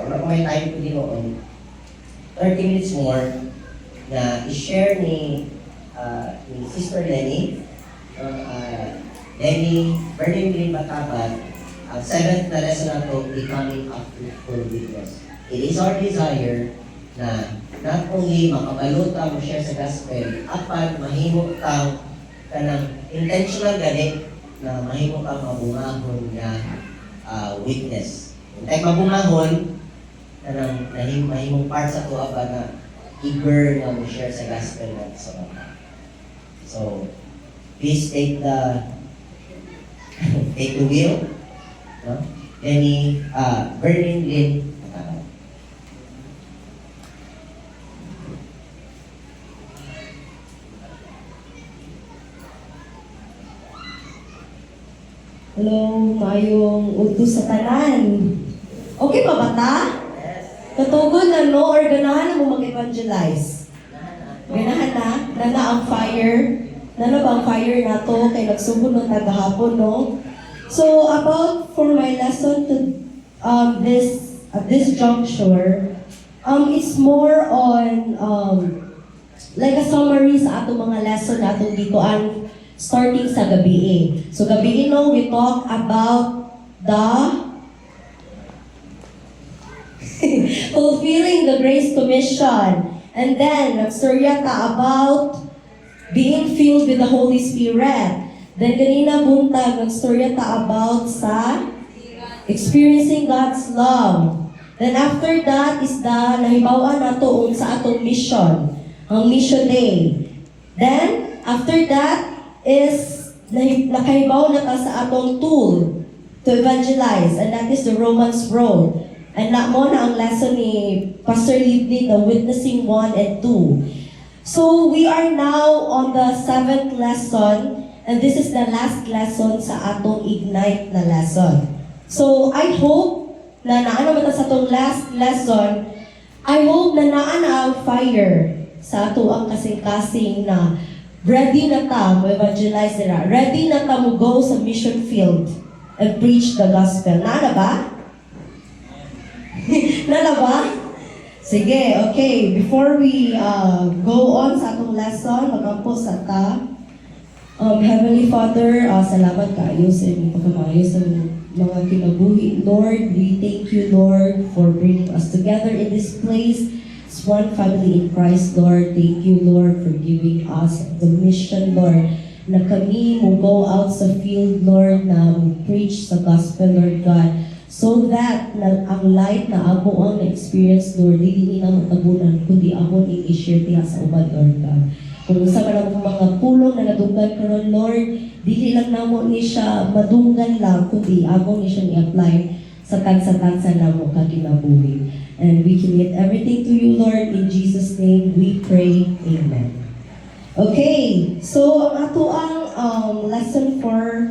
wala pa may time ko din noon, 30 minutes more na i-share ni Sister Lenny, Lenny, Burning Green Batabat, ang 7th na lesson na ito, becoming a fruitful witness. It is our desire na not only makabalota mo share sa gospel, apan mahimo kang kanang intentional gani na mahimo kang mabungahon nga witness. Kaya mabungahon, kanang mahimong part sa tuwa ba na eager na mo share sa gospel natin sa mga. So, please take the wheel, no? Any burning green. Hello, maayong utos sa tanan. Okay pa ba ta? Yes. Katugon na no, or ganahan na mo mag-evangelize? Ganahan na? Nana ang fire? Nana ba ang fire na to? Kay nagsugod ng tagahapon, no? So, about for my lesson to this juncture, it's more on like a summary sa atong mga lesson na atong gikuan starting sa gabi. So gabi no, we talk about the fulfilling the Grace Commission. And then, nagstorya ta about being filled with the Holy Spirit. Then kanina buntag, nagstorya ta about sa experiencing God's love. Then after that is the nahibawan nato sa atong mission, ang mission day. Then, after that is nakahibaw na ta sa atong tool to evangelize, and that is the Romans Road. And na mo na ang lesson ni Pastor Libni, the witnessing 1 and 2. So we are now on the 7th lesson, and this is the last lesson sa atong Ignite na lesson. So I hope na naano man ta sa atong last lesson, I hope na naana ang fire sa ato ang kasing-kasing na ready na ta mo evangelize nila. Ready na ta mo go sa mission field and preach the gospel. Naana ba? Naana ba? Sige, okay. Before we go on sa atong lesson, magampo sa ta. Heavenly Father, salamat kayo sa inyong pagkamayo sa mga kinabuhi. Lord, we thank you, Lord, for bringing us together in this place. It's one family in Christ, Lord. Thank you, Lord, for giving us the mission, Lord, na kami mo go out sa field, Lord, na preach sa gospel, Lord God, so that na ang light na abo ang na-experience, Lord, hindi na matabunan, kundi abo ni i-share tiya sa uban, Lord God. Kung sa mga pulong na nadunggan karon, Lord, dili lang namo ni siya madunggan lang, kundi abo ni siya i-apply sa tansa-tansa namo kaginabuhi. And we commit everything to you, Lord. In Jesus' name we pray. Amen. Okay, so ang ato ang lesson for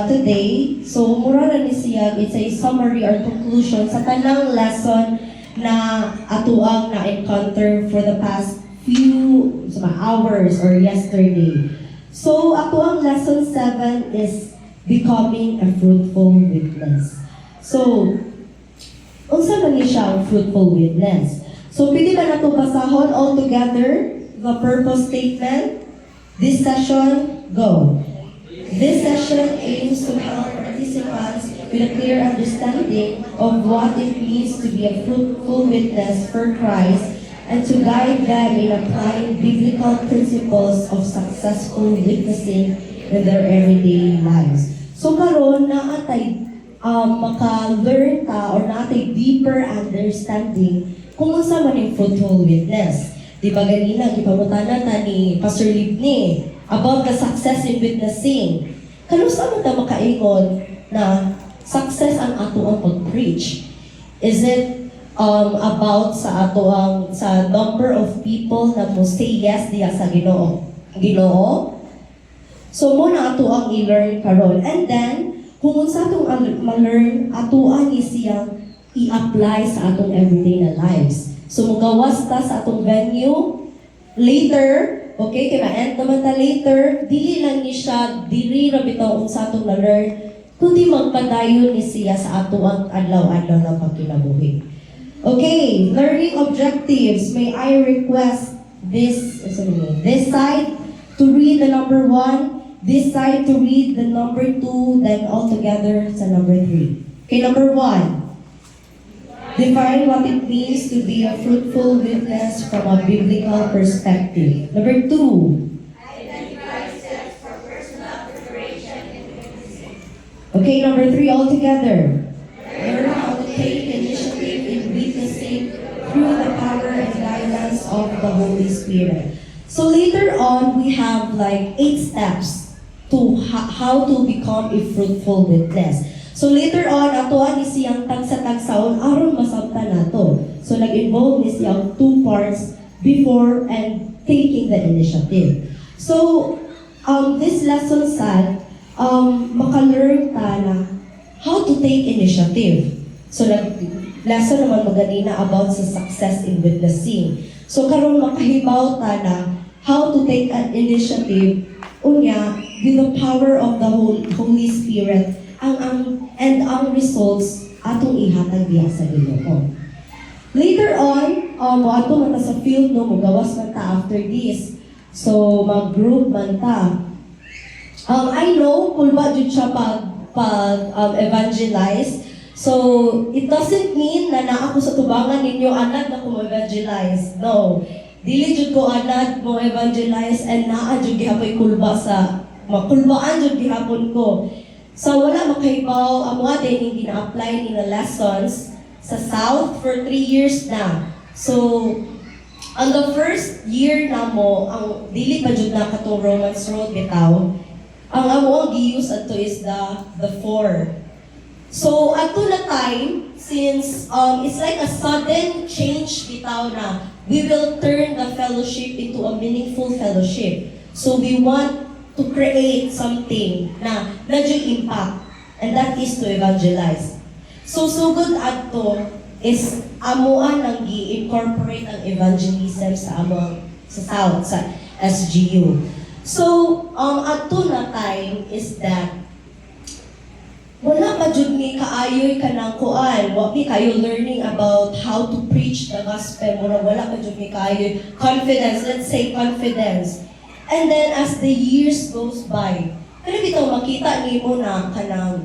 today, so mura na ni siya, it's a summary or conclusion sa tanang lesson na ato ang na-encounter for the past few hours or yesterday. So ato ang lesson 7 is becoming a fruitful witness. So, unsa man ni siya ang fruitful witness? So, pwede ba nato basahon all together the purpose statement? This session, go. This session aims to help participants with a clear understanding of what it means to be a fruitful witness for Christ and to guide them in applying biblical principles of successful witnessing in their everyday lives. So, karon na atay maka-learn ta or natay deeper understanding kung unsa man yung fruitful witness. Di ba ganina, ipamutanan ta ni Pastor Libni about the success in witnessing. Kanusta mo ta makaingon na success ang ato ang pag-preach? Is it about sa ato ang sa number of people na mo say yes diya sa Ginoo? Ginoo? So muna ato ang i-learn karon, and then kung unsa atong ma-learn, atuan ni siyang i-apply sa atong everyday na lives. So, magawas ta sa atong venue. Later, okay, kaya ma-end naman ta later, dili lang ni siya, dili ra bitaw unsa atong na-learn kundi magpadayon ni siya sa ato ang adlaw-adlaw na pagkinabuhi. Okay, learning objectives. May I request this side to read the number 1, this side to read the number 2, then all together sa number 3. Okay, number 1. Define what it means to be a fruitful witness from a biblical perspective. Number 2. Okay, number 3 all together. Learn how to take initiative in witnessing through the power and guidance of the Holy Spirit. So later on, we have like 8 steps to how to become a fruitful witness. So later on, atoan ni siyang tagsa-tagsaon aron masabtan nato. So nag-involve ni siyang 2 parts before and taking the initiative. So this lesson sad, maka-learn ta na how to take initiative. So lesson naman maganina about sa success in witnessing. So karon makahibaw ta na how to take an initiative unya with the power of the Holy Spirit ang results atong ihatag diha sa Ginoo. Later on, moadto man ta sa field no, mugawas man ta after this. So mag-group man ta. I know kulba jud siya pag evangelize. So it doesn't mean na naa ko sa tubangan ninyo anad na ko evangelize. No. Dili jud ko anad mo evangelize and naa jud gihapoy kulba sa makulbaan jud gihapon ko. So wala makahibaw amo din hindi na-apply ni na lessons sa South for 3 years na. So on the first year na mo, ang dili pa jud na katong Romans Road bitaw. Ang amo ang gi-use ato is the 4. So ato na time since it's like a sudden change bitaw na we will turn the fellowship into a meaningful fellowship. So we want to create something na medyo impact, and that is to evangelize. So good ato is amuan nang gi-incorporate ang evangelism sa among sa South, sa SGU. So ato na time is that wala pa jud ni kaayoy kanang kuan, wa mi kayo learning about how to preach the gospel, wala pa jud ni kaayoy confidence, let's say confidence. And then as the years goes by, kaya bitaw makita nimo na kanang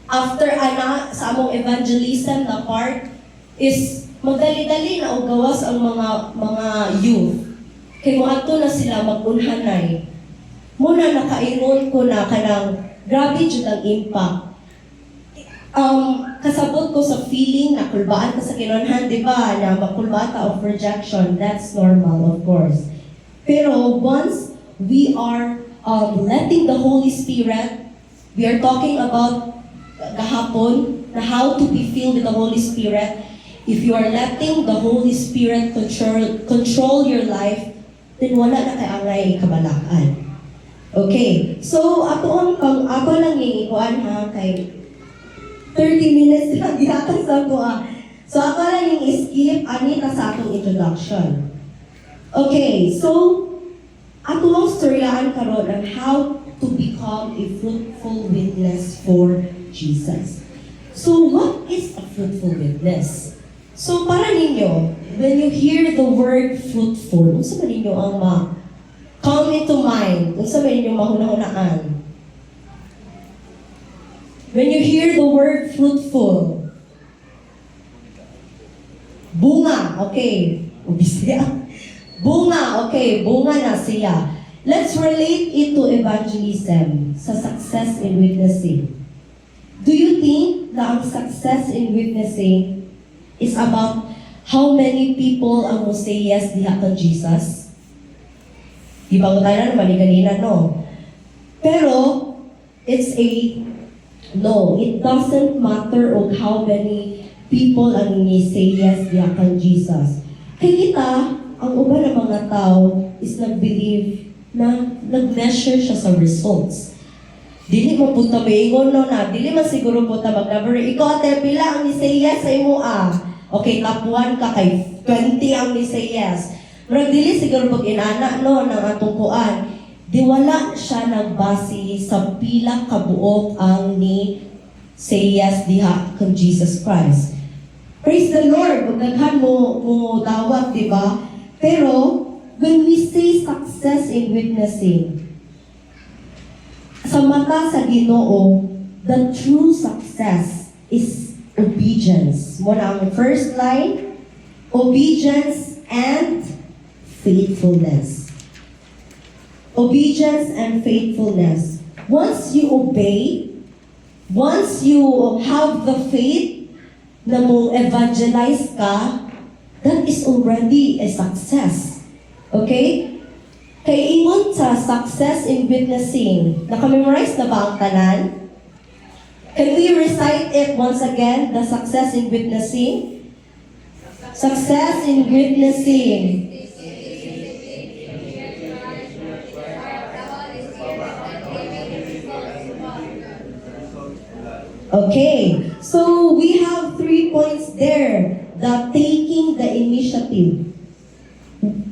after ana sa among evangelism na part is madali-dali na og gawas ang mga youth. Kay moadto na sila magunhanay. Muna nakaingon ko na kanang grabe jud ang impact. Kasabot ko sa feeling na kulbaan ka sa kinunhan, di ba? Na makulbaan ka of rejection, that's normal of course. Pero once we are letting the Holy Spirit, we are talking about kahapon na how to be filled with the Holy Spirit. If you are letting the Holy Spirit control your life, then wala na kay angay kabalakan. Okay, so ako lang ikuan ha kay 30 minutes na gihatag sa ako So ako lang yung skip ani ta sa atong introduction. Okay, so ato ang storyaan karon on how to become a fruitful witness for Jesus. So what is a fruitful witness? So para ninyo, when you hear the word fruitful, unsa man ninyo ang come into mind? Unsa man ninyo mahuna-hunaan? When you hear the word fruitful, bunga, okay. Ubisya. Bunga, okay, bunga na siya. Let's relate it to evangelism, sa success in witnessing. Do you think na ang success in witnessing is about how many people ang mo say yes diha kang Jesus? Di ba ko tayo na naman kanina, no? Pero, it's a no. It doesn't matter on how many people ang ni say yes diha kang Jesus. Kaya kita, ang uban ng mga tao is nag-believe na nag-measure siya sa results. Dili mo punta maingon no na, dili man siguro punta mag-number. Ikaw ate, pila ang ni-say yes sa imo Okay, top 1 ka kay 20 ang ni-say yes. Pero dili siguro pag inana no ng atong kuan. di wala siya nagbase sa pila kabuok ang ni say yes diha kang Jesus Christ. Praise the Lord! Kung daghan mo dawat, di ba? Pero, when we say success in witnessing, sa mata sa Ginoo, the true success is obedience. Muna ang first line, obedience and faithfulness. Obedience and faithfulness. Once you obey, once you have the faith na mo evangelize ka, that is already a success. Okay? Kaya ingon sa success in witnessing, nakamemorize na ba ang tanan? Can we recite it once again, the success in witnessing? Success in witnessing. Okay, so we have 3 points there. The taking the initiative.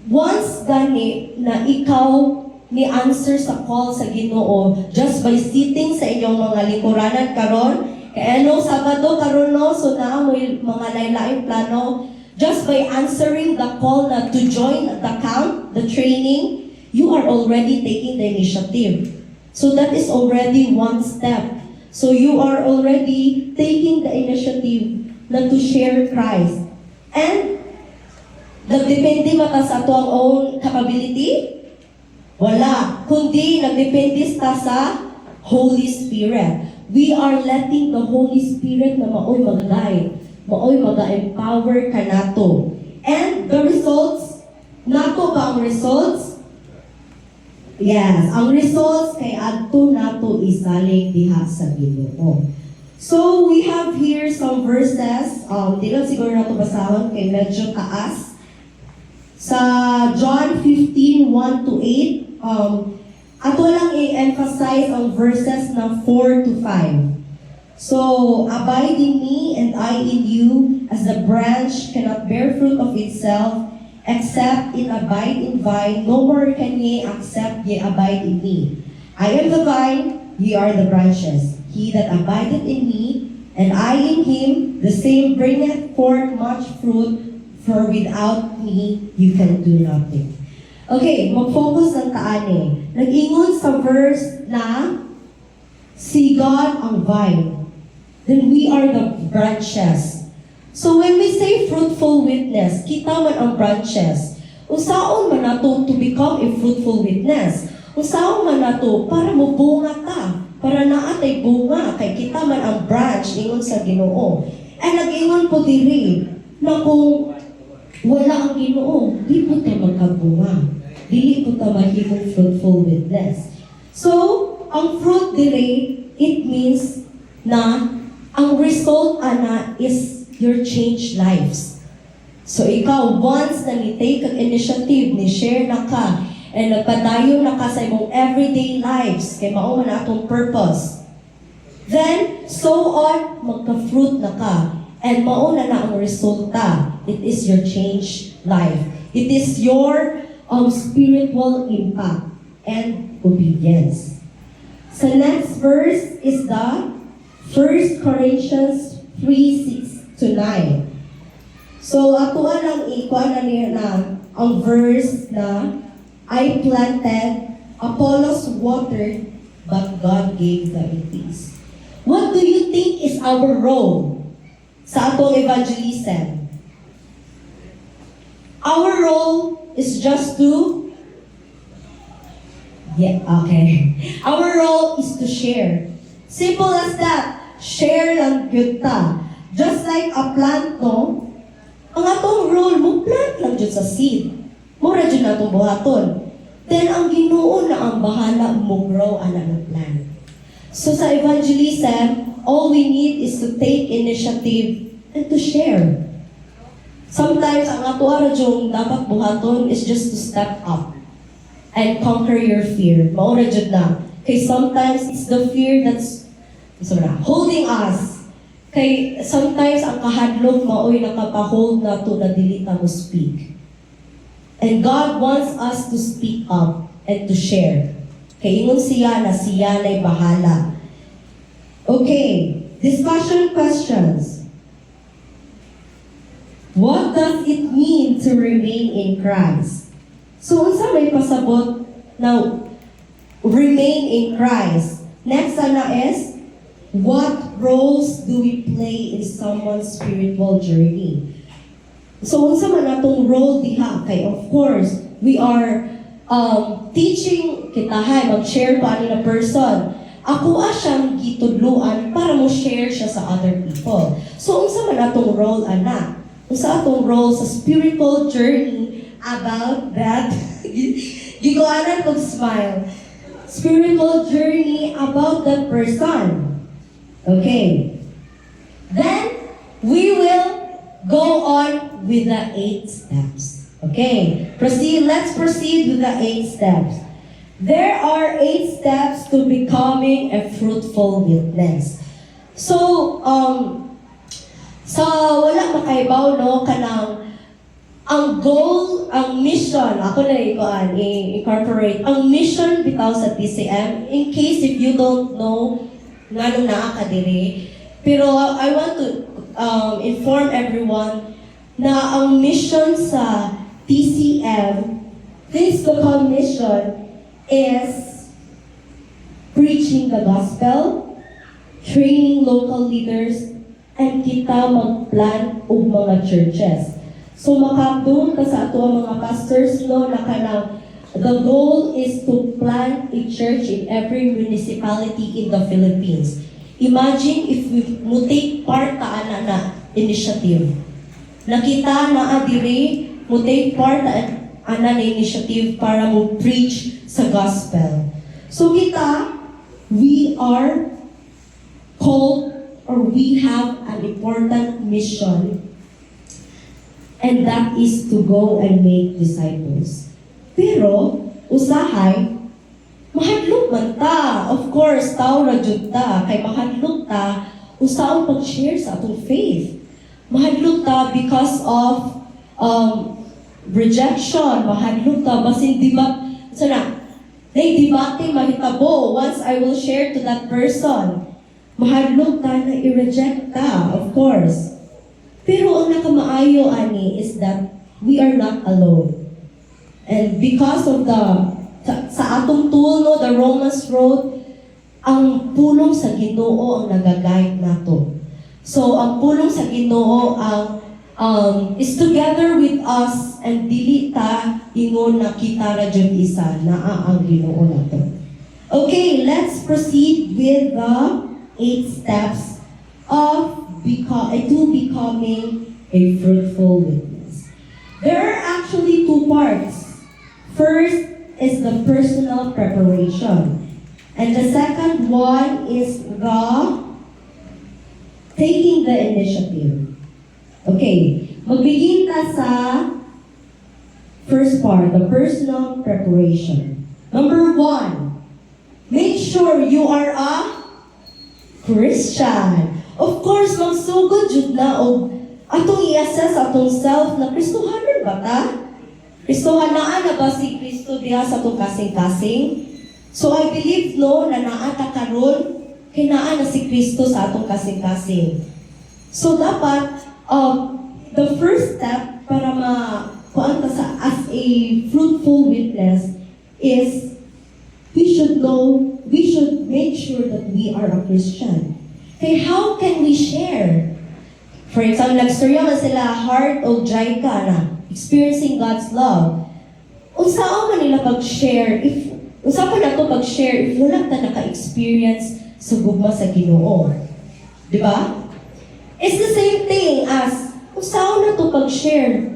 Once gani na ikaw ni answer sa call sa Ginoo just by sitting sa inyong mga lingkuranan karon, kaya ano Sabado karon no, so naa mo mga lain-laing plano, just by answering the call na to join the camp, the training, you are already taking the initiative. So that is already one step. So you are already taking the initiative na to share Christ. And nagdepende ba ta sa ato ang own capability? Wala. Kundi nagdepende ta sa Holy Spirit. We are letting the Holy Spirit na maoy mag-guide, maoy mag-empower ka nato. And the results, nato ba ang results? Yes, ang results kay adto nato isalig diha sa Ginoo. So we have here some verses, di lang siguro nato basahon kay medyo taas. Sa John 15:1 to 8, ato lang i-emphasize ang verses na 4 to 5. So, abide in me and I in you, as the branch cannot bear fruit of itself, except it abide in vine, no more can ye except ye abide in me. I am the vine, ye are the branches. He that abideth in me, and I in him, the same bringeth forth much fruit, for without me, you can do nothing. Okay, mag-focus ng taani. Nag-ingon sa verse na, si God ang vine, then we are the branches. So when we say fruitful witness, kita man ang branches. Unsaon man nato to become a fruitful witness? Unsaon man nato para mo bunga ta, para naatay bunga kay kita man ang branch ingon sa Ginoo. And nag-ingon po diri na kung wala ang Ginoo, di po ta magkabunga. Dili po ta mahimong fruitful witness. So, ang fruit diri, it means na ang result ana is your changed lives. So ikaw, once na ni-take ang initiative, ni-share na ka, and nagpadayon na ka sa imong everyday lives, kay mao man atong purpose, then, so on, magka-fruit na ka, and mao na ang resulta. It is your changed life. It is your spiritual impact and obedience. So next verse is the 1 Corinthians 3:6 to 9. So, ato lang ikuha na niya na ang verse na, I planted, Apollos watered, but God gave the increase. What do you think is our role sa atong evangelism? Our role is just to, Our role is to share. Simple as that. Share lang gyud ta. Just like a plant, no? Ang atong role mo, plant lang dyan sa seed. Mura dyan na itong buhaton. Then, ang Ginoo na ang bahala mo grow ang plant. So, sa evangelism, all we need is to take initiative and to share. Sometimes, ang ato aradyong dapat buhaton is just to step up and conquer your fear. Maura dyan na. Kay sometimes, it's the fear that's holding us. Kay sometimes ang kahadlok maoy nakapahold na to na dili ta mo speak. And God wants us to speak up and to share. Kay ingon siya na siya na'y bahala. Okay, discussion questions. What does it mean to remain in Christ? So, unsa may pasabot na remain in Christ? Next na is, what roles do we play in someone's spiritual journey? So, unsa man atong role diha? Kay of course, we are teaching kita, mag-share pa ani na person. Ako siyang gitudluan para mo share siya sa other people. So, unsa man atong role, ana? Unsa atong role sa spiritual journey about that? Gigoanan kog smile. Spiritual journey about that person. Okay. Then, we will go on with the 8 steps. Okay. Let's proceed with the 8 steps. There are 8 steps to becoming a fruitful witness. So, sa wala makaibaw, no, kanang ang goal, ang mission, ako na i-incorporate, ang mission bitaw sa TCM, in case if you don't know, nga nung naakadiri, pero I want to inform everyone na ang mission sa TCM, this local mission, is preaching the gospel, training local leaders, and kita mag-plan og mga churches. So makadung ka sa ato ang mga pastors, no, na kanang the goal is to plant a church in every municipality in the Philippines. Imagine if we mo take part ta ana na initiative. Nakita na adiri mo take part ana na initiative para mo preach sa gospel. So kita, we are called, or we have an important mission, and that is to go and make disciples. Pero, usahay, mahadlok man ta. Of course, tao ra jud ta. Kay mahadlok ta, usaon pag-share sa atong faith. Mahadlok ta because of rejection. Mahadlok ta, basin debate mahitabo once I will share to that person. Mahadlok ta na i-reject ta, of course. Pero ang nakamaayo ani is that we are not alone. And because of sa atong tool, no, the Romans Road, ang pulong sa Ginoo ang nagaguide nato. So ang pulong sa Ginoo ang is together with us, and dili ta ingon na kita ra jud isa naa ang Ginoo nato. Okay, let's proceed with the 8 steps of becoming a fruitful witness. There are actually 2 parts. First is the personal preparation, and the second one is the taking the initiative. Okay, magbigin ta sa first part, the personal preparation. Number 1, make sure you are a Christian. Of course, magsugod jud na og atong i-assess atong self na Kristohanon ba ta? Kristohanaan na ba si Kristo diha sa atong kasing-kasing? So I believe no na naata karon kay naa na si Kristo sa atong kasing-kasing. So dapat the first step para kuan ta sa as a fruitful witness is we should make sure that we are a Christian. Okay, how can we share? For example, nagstorya man sila heart o Jaika na experiencing God's love. Unsa man nila pag-share unsa man nato pag-share if wala ta naka-experience sa gugma sa Ginoo. Di ba? It's the same thing as unsa na to pag-share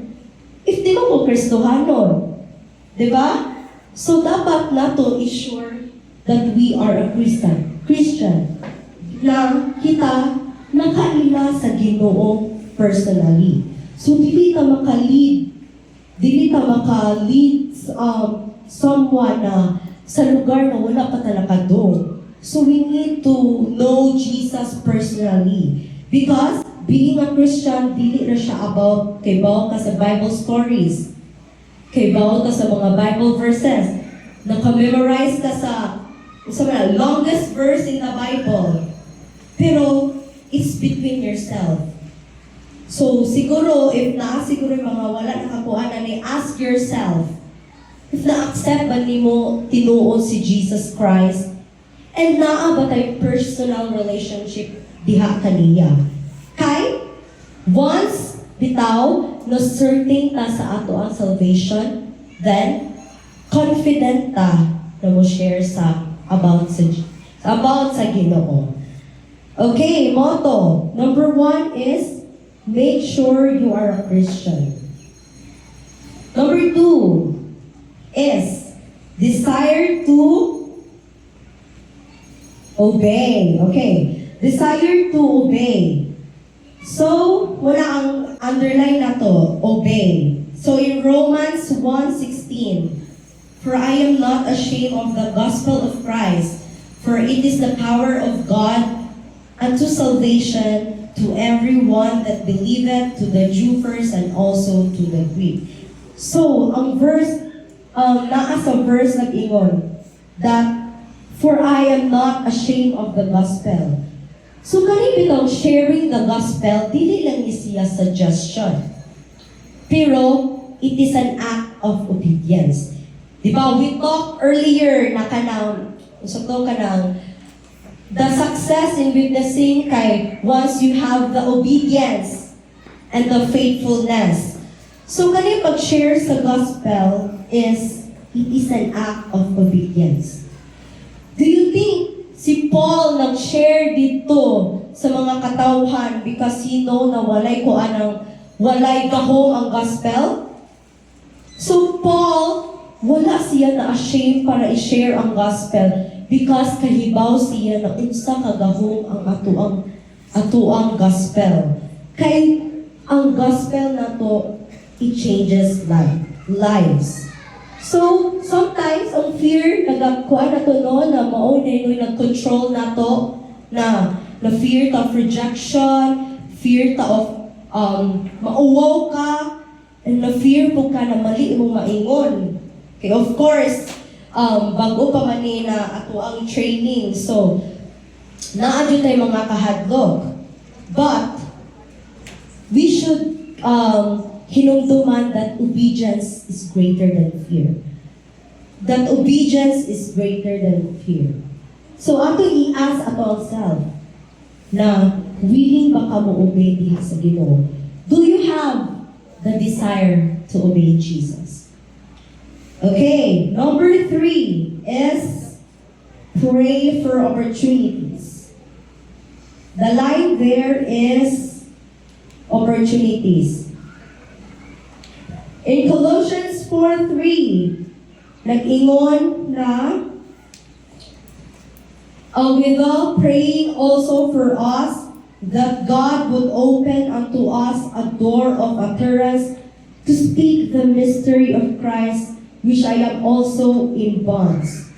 if di mo Kristohanon. Di ba? So dapat nato i-sure that we are a Christian. Na kita nakaila sa Ginoo personally. So dili ta maka-lead someone na sa lugar na wala pa talaga doon. So we need to know Jesus personally. Because being a Christian, dili na siya about kay bawo ka sa Bible stories. Kay bawo ka sa mga Bible verses. Naka-memorize ka sa longest verse in the Bible. Pero, it's between yourself. So, siguro, if siguro yung mga wala nakakuha na ask yourself, if na-accept ba ni mo tinuod si Jesus Christ, and naa ba tayo personal relationship diha kaniya? Kay, once bitaw, no certain ta sa ato ang salvation, then, confident ta na mo share about sa Ginoo. Okay, motto. Number 1 is, make sure you are a Christian. Number 2 is, desire to obey. Okay, desire to obey. So, wala ang underline na to, obey. So, in Romans 1:16, for I am not ashamed of the gospel of Christ, for it is the power of God unto salvation to everyone that believeth, to the Jew first and also to the Greek. So, ang verse, naa sa verse nag-ingon, that, for I am not ashamed of the gospel. So, kani bitaw sharing the gospel, dili lang ni siya suggestion. Pero, it is an act of obedience. Diba, we talked earlier na the success in witnessing kay once you have the obedience and the faithfulness. So, kani pag-share sa gospel it is an act of obedience. Do you think si Paul nag-share dito sa mga katawhan because he know na walay gahong ang gospel? So, Paul, wala siya na ashamed para i-share ang gospel because kahibaw siya na unsa kagahong ang atuang gospel. Kay ang gospel na to, it changes lives. So, sometimes ang fear nagkuha na to no, na mao na nag-control na to, na fear of rejection, fear of mauwaw ka, and na fear po ka na mali mo maingon. Okay, of course, bago pa man na ato ang training. So, naadyo tayo mga kahadlok. But, we should hinumduman that obedience is greater than fear. That obedience is greater than fear. So, ato i-ask ato ourselves na willing ba ka mo obey diha sa Ginoo? Do you have the desire to obey Jesus? Okay, number 3 is pray for opportunities. The line there is opportunities. In Colossians 4:3, nag-ingon na, withal praying also for us, that God would open unto us a door of utterance to speak the mystery of Christ, which I am also in bonds.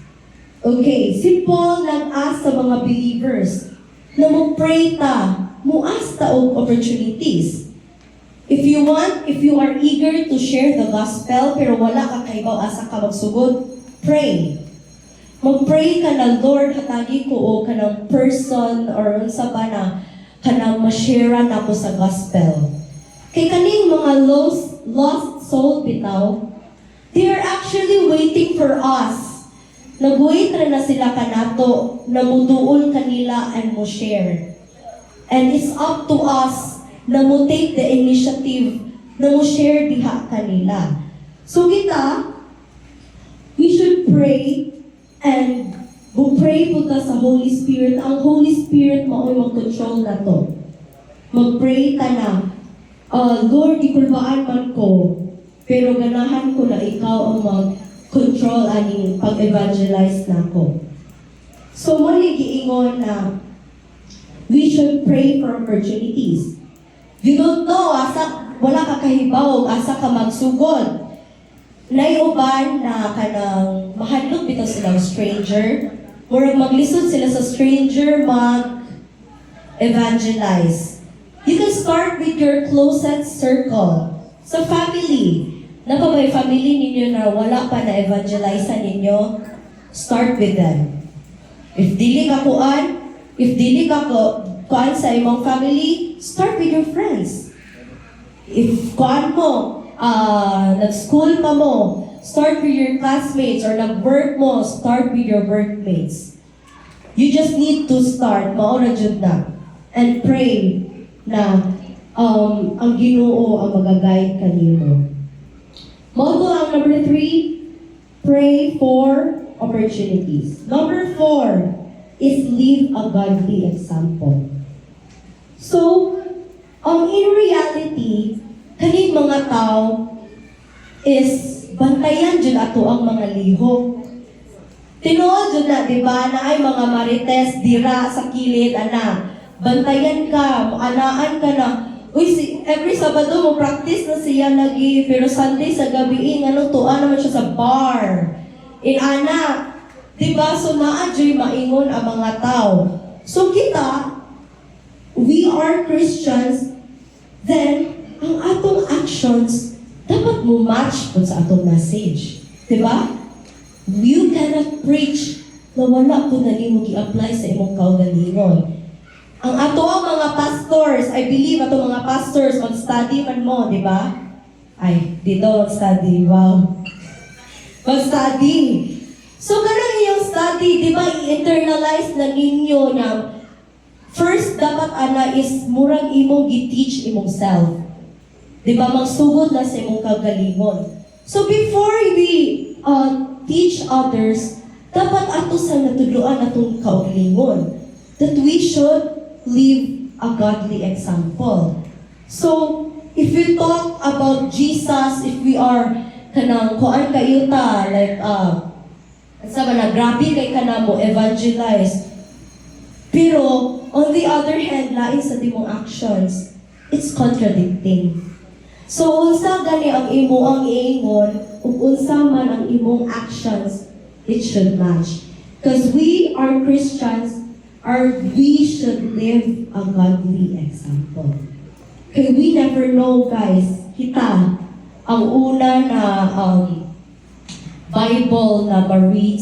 Okay, si Paul nag-ask sa mga believers na mo-pray ta, mo-ask ta og opportunities. If you are eager to share the gospel, pero wala ka kaibaw asa ka magsugod, pray. Mag-pray ka na, Lord, hatagi ko o kanang person or unsa ba na kanang ma-share na ko sa gospel. Kay kaning mga lost soul bitaw, they are actually waiting for us. Nag-wait na sila kanato na muduol kanila and mo share. And it's up to us na mo take the initiative na mo share diha kanila. So kita, we should pray and pray po ta sa Holy Spirit. Ang Holy Spirit mao'y mag-control na to. Mag-pray ka na, Lord, ikulbaan man ko, pero ganahan ko na ikaw ang mag-control aning pag-evangelize na ko. So, muli giingon na we should pray for opportunities. You don't know, wala ka kahibaw, asa ka magsugod. Naiuban na kanang mahadlok bitaw silang stranger, or maglisod sila sa stranger, mag-evangelize. You can start with your closest circle. Sa family, Napabay family ninyo na wala pa na evangelize ninyo, start with them. If dili ka kuan sa imong family, start with your friends. If kuan mo, nag-school pa mo, start with your classmates, or nag-work mo, start with your workmates. You just need to start, mauna jud na, and pray na ang Ginoo ang mag-guide kanimo. Motto ang number 3, pray for opportunities. Number 4 is live a godly example. So, in reality, kaning mga tao is bantayan jud ato ang mga lihok. Tinuod jud na, di ba, na ay mga marites dira sa kilid, ana. Bantayan ka, anaan ka na. Uy, every Sabado mo practice na siya lagi, pero Sunday sa gabi, tuan naman siya sa bar. Ana, di ba, so naadyo'y maingon ang mga tao. So kita, we are Christians, then, ang atong actions, dapat mo match po sa atong message. Di ba? You cannot preach na wala po na nimo gi-apply sa imong kaugalingon. Ang ato ang mga pastors, I believe ato mga pastors mag-study man mo, di ba? Ay, dito mag-study, wow. Mag-study. So, kanang iyong study, di ba, i-internalize na ninyo na first, dapat ana is murag imong gi-teach imong self. Di ba, magsugod na sa imong kagalingon. So, before we teach others, dapat ato sa natudloan atong kaugalingon that we should live a godly example. So, if we talk about Jesus, if we are kanang kuan kayuta, like, sabi na, grabe kay ka mo evangelize. Pero, on the other hand, lain sa timong actions, it's contradicting. So, unsa gani ang imo ang iingon, ug unsa man ang imong actions, it should match. Because we are Christians, we should live a godly example. Okay, we never know, guys. Kita, ang una na Bible na ma-read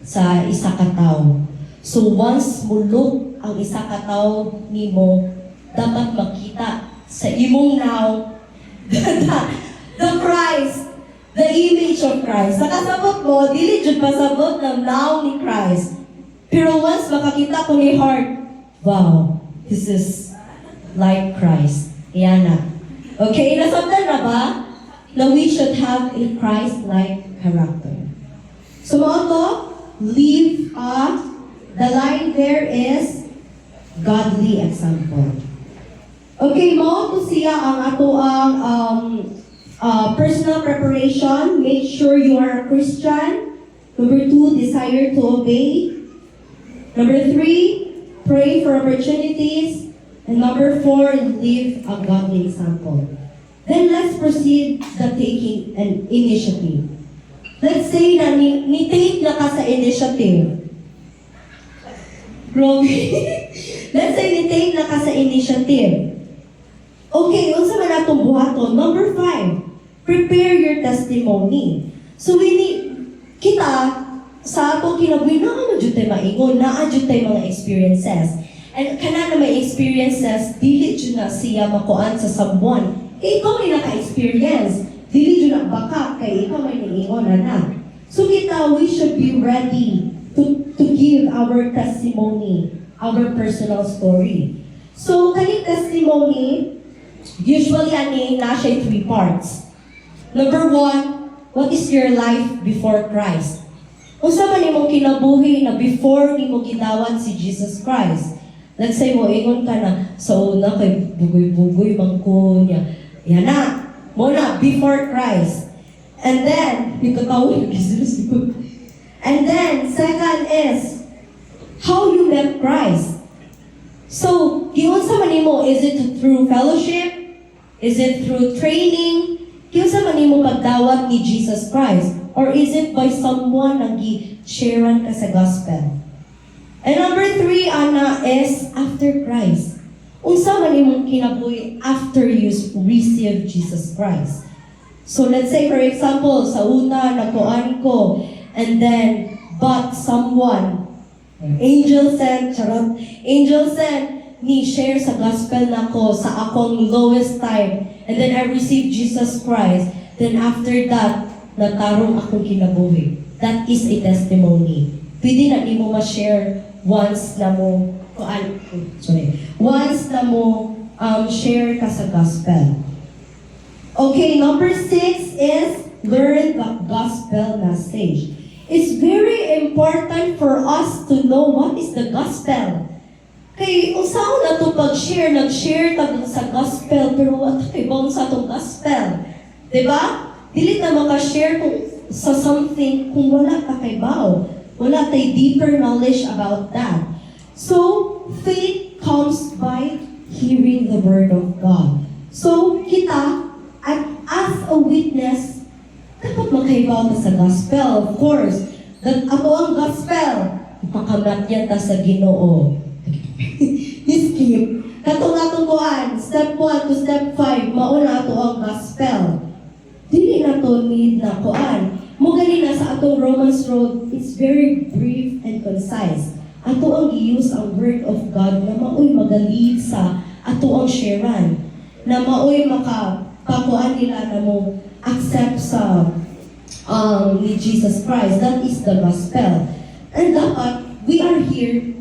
sa isa ka tawo. So once mulok ang isa ka tawo nimo, dapat makita sa imong now the Christ, the image of Christ. Nakasabot mo, dili jud pasabot ng now ni Christ. Pero once makakita ko ni heart, wow, this is like Christ. Yan na. Okay, nasabdan na ba? Na we should have a Christ-like character. So motto, live the line there is godly example. Okay, motto siya ang ato ang personal preparation. Make sure you are a Christian. Number 2, desire to obey. Number 3, pray for opportunities. And number 4, live a godly example. Then let's proceed the taking an initiative. Let's say na ni-take na ka sa initiative. Let's say ni-take na ka sa initiative. Okay, unsa man atong buhaton? Number 5, prepare your testimony. So kita, sa atong kinabuhi, na jud tay maingon, naa jud tay mga experiences. And kana na may experiences, dili jud na siya makuan sa someone. Kay ikaw may naka-experience. Dili jud na baka kay ikaw may niingon na. So kita, we should be ready to give our testimony, our personal story. So kaning testimony, usually na siya 3 parts. Number 1, what is your life before Christ? Unsa man imong kinabuhi na before nimo gidawat si Jesus Christ? Let's say mo ingon ka na sa una kay bugoy-bugoy bangko niya. Yan na. Mo na before Christ. And then ikatawag Jesus. And then second is how you met Christ. So, giunsa man nimo, is it through fellowship? Is it through training? Giunsa man nimo pagdawat ni Jesus Christ? Or is it by someone na gi-sharean ka sa gospel? And number 3, ana, is after Christ. Unsa man imong kinabuhi after you receive Jesus Christ? So let's say for example, sa una, nakuan ko, and then, but someone, angel sent, charot, angel sent, ni share sa gospel nako sa akong lowest time, and then I received Jesus Christ, then after that, natarong akong kinabuhi. That is a testimony. Pwede na di mo ma-share once na mo, once na mo share ka sa gospel. Okay, number 6 is learn the gospel message. It's very important for us to know what is the gospel. Kay unsaon na to pag-share, nag-share tag sa gospel, pero what kay ba sa tong gospel? 'Di ba? Dili na maka-share kung sa something kung wala ka kay bao. Wala tay deeper knowledge about that. So, faith comes by hearing the word of God. So, kita, as a witness, dapat makahibaw ta sa gospel. Of course, that ato ang gospel, ipakamatyan ta sa Ginoo. Skip. Katong atong kuan, step 1 to step 5, mauna ato ang gospel. Dili na to need na kuan. Mo gani na sa atong Romans road, it's very brief and concise. Ato ang i-use ang word of God na maoy magalid sa ato ang sharean. Na maoy makapakuan nila na mo accept sa ni Jesus Christ. That is the gospel. And dapat, we are here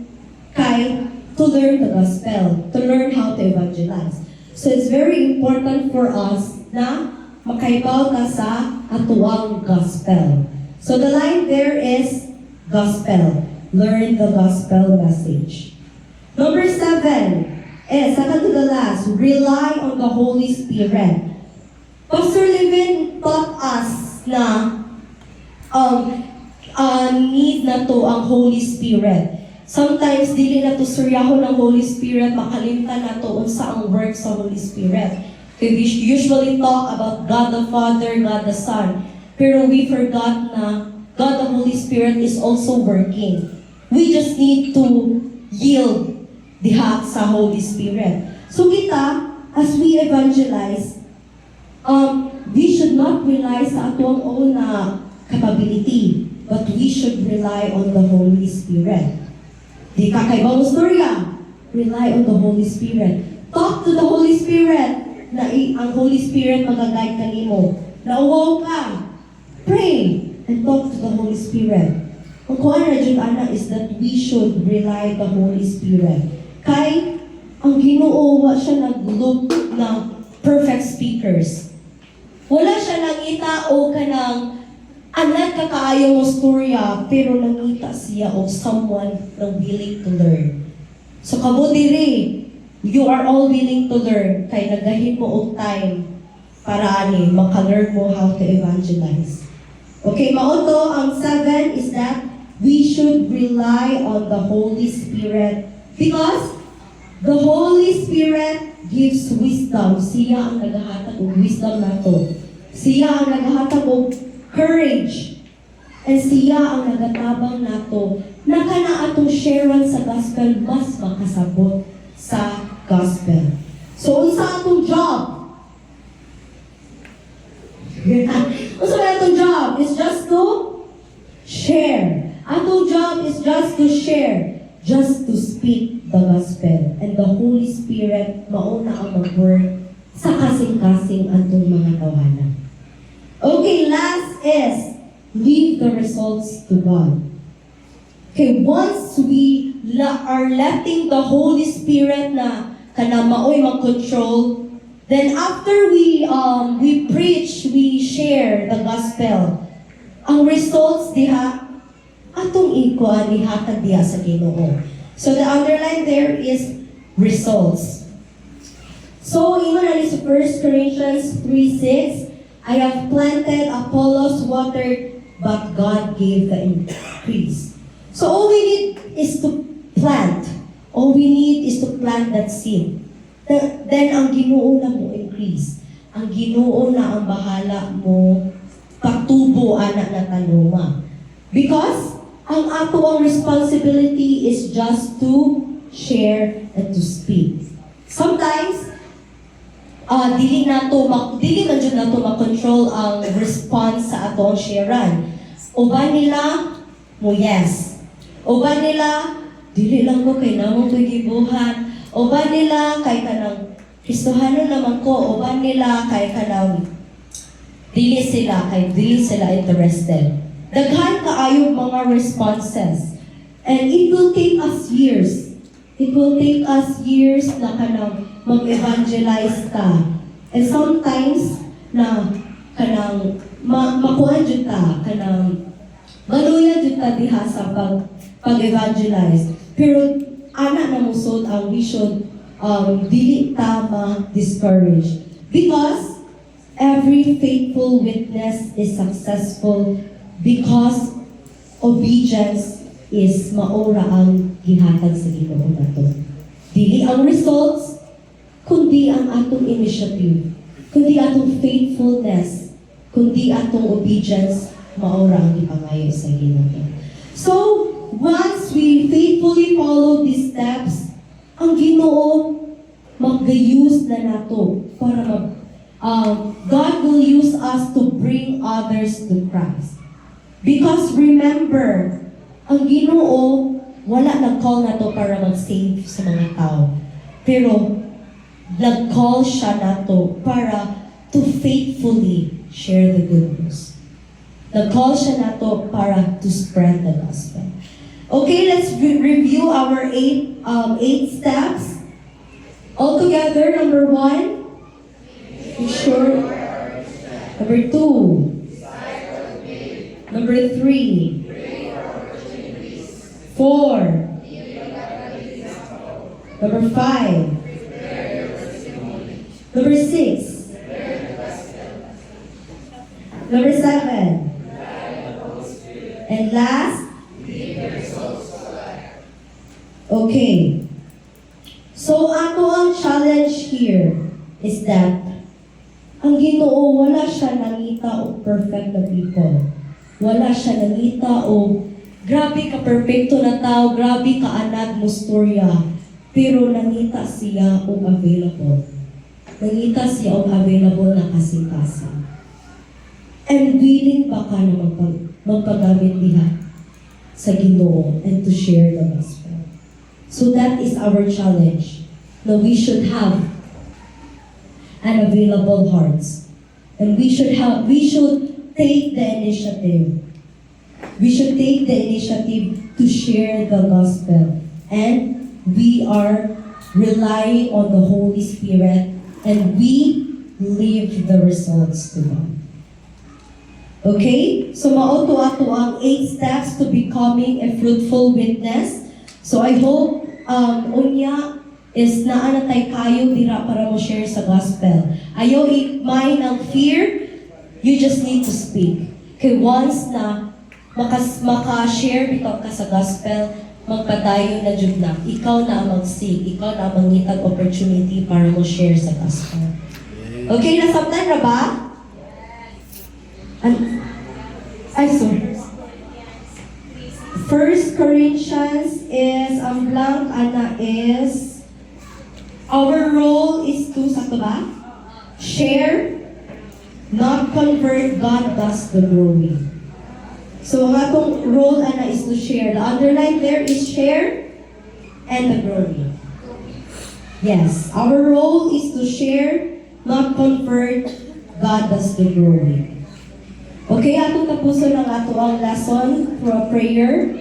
to learn the gospel, to learn how to evangelize. So it's very important for us na makaibaw ta sa atuang gospel. So the line there is gospel. Learn the gospel message. Number 7 is, second to the last, rely on the Holy Spirit. Pastor Levin taught us na need na to ang Holy Spirit. Sometimes, dili na to suryahon ng Holy Spirit, makalimtan na to unsa ang work sa Holy Spirit. We usually talk about God the Father, God the Son. Pero we forgot na God the Holy Spirit is also working. We just need to yield diha sa Holy Spirit. So kita, as we evangelize, we should not rely sa atong own capability, but we should rely on the Holy Spirit. Di ka kay bang storya, rely on the Holy Spirit. Talk to the Holy Spirit na ang Holy Spirit mag-guide kanimo. Nauwaw ka, pray and talk to the Holy Spirit. Ang kuan na jud ana is that we should rely the Holy Spirit. Kay ang Ginoo wa siya nag-look ng perfect speakers. Wala siya nangita o kanang anak ka kaayo mo storya, pero nangita siya o someone na willing to learn. So kamo diri, you are all willing to learn, kay nagahin mo og time para ani maka-learn mo how to evangelize. Okay, mauto ang 7 is that we should rely on the Holy Spirit because the Holy Spirit gives wisdom. Siya ang naghahatag og wisdom nato. Siya ang naghahatag og courage. And siya ang nagatabang nato na kana atong sharean sa gospel mas makasabot sa gospel. So, unsa atong job? Unsa ba atong job? It's just to share. Atong job is just to share, just to speak the gospel. And the Holy Spirit mauna ang mag-work sa kasing-kasing atong mga tawanan. Okay, last is leave the results to God. Okay, once we are letting the Holy Spirit na kana maoy mag-control, then after we preach, we share the gospel. Ang results diha atong ikuan ihatag diha sa Ginoo. So the underline there is results. So ingon ani sa 1 Corinthians 3:6, I have planted, Apollos watered, but God gave the increase. So all we need is to plant. All we need is to plant that seed. Then ang Ginoo na mo increase. Ang Ginoo na ang bahala mo patubo ana na tanuma. Because ang ato ang responsibility is just to share and to speak. Sometimes dili man jud nato ma-control ang response sa atong sharean. Uban nila mo yes. Uban nila dili lang ko kay namong ko'y gibuhat. Uban nila kay kanang Kristohanon naman ko. Uban nila kay kanang dili sila interested. Daghan kaayo mga responses. And it will take us years. It will take us years na kanang mag-evangelize ka. And sometimes na kanang makuha jud ta kanang maluya jud ta diha sa pag-evangelize. Pero ana na musod ang we should dili ta ma-discourage. Because every faithful witness is successful because obedience is maura ang gihatag sa Ginoo nato. Dili ang results, kundi ang atong initiative, kundi atong faithfulness, kundi atong obedience, maura ang ipangayo sa Ginoo. So, once we faithfully follow these steps, ang Ginoo mag-use na nato para God will use us to bring others to Christ. Because remember, ang Ginoo, wala nag-call na to para mag-save sa mga tao. Pero, nag-call siya na to para to faithfully share the good news. Nag-call siya na to para to spread the gospel. Okay, let's review our eight steps. All together, number 1, be sure. Number 2, number 3, 4. Number 5. Number 6. Number 7. And last. Okay. So ato ang challenge here is that ang Ginoo wala siya nangita o perfect na people. Wala siya nangita o grabe ka perfecto na tao, grabe ka anad mo storya, pero nangita siya o available. Nangita siya o available na kasing-kasing. And willing ba ka na magpagamit diha sa Ginoo and to share the gospel? So that is our challenge. Na we should have an available hearts. And we should take the initiative. We should take the initiative to share the gospel. And we are relying on the Holy Spirit and we leave the results to God. Okay? So mauto ato ang 8 steps to becoming a fruitful witness. So I hope unya is naanatay kayo dira para mo share sa gospel. Ayaw i-mind ang fear, you just need to speak. Kay once na maka-share bitaw ka sa gospel, magpadayon na jud na. Ikaw na ang mag-seek, ikaw na ang mangitag opportunity para mo share sa gospel. Okay, nasabtan na ba? Ay, sorry. 1 Corinthians is, ang blank ana is, our role is to, sakto ba? Share, not convert, God does the growing. So, ang atong role ana is to share. The underline there is share and the growing. Yes, our role is to share, not convert, God does the growing. Okay, atong tapuson ang ato ang lesson through a prayer.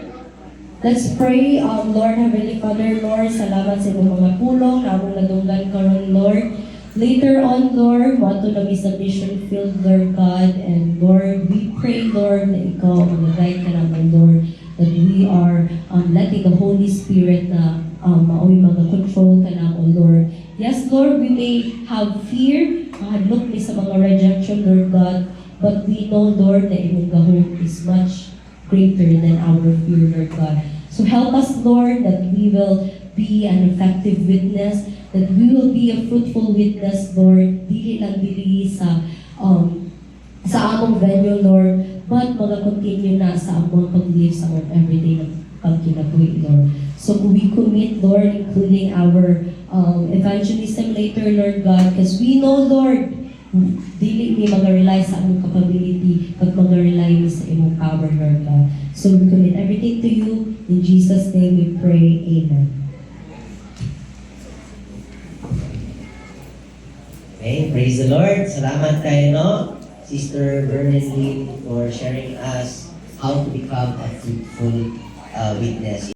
Let's pray. Lord, Heavenly Father, Lord, salamat sa imong mga pulong na among nadunggan karon, Lord. Later on, Lord, want to na be sa mission field, Lord God, and Lord, we pray, Lord, na ikaw ang mag-guide ka naman, Lord, that we are letting the Holy Spirit na maoy mga control ka naman, Lord. Yes, Lord, we may have fear, mahadlok mi sa mga rejection, Lord God, but we know, Lord, that imong hope is much greater than our fear, Lord God. So help us, Lord, that we will be an effective witness, that we will be a fruitful witness, Lord, dili lang dili sa among venue, Lord, but mga continue na sa among pag-live sa among everyday na pagkinabuhi, Lord. So we commit, Lord, including our evangelism later, Lord God, because we know, Lord, dili mi mag-rely sa among capability, but mag-rely mi sa imong power, Lord God. So we commit everything to you. In Jesus' name we pray. Amen. Okay, praise the Lord. Salamat kayo, no? Sister Vernon Lee for sharing us how to become a fruitful witness.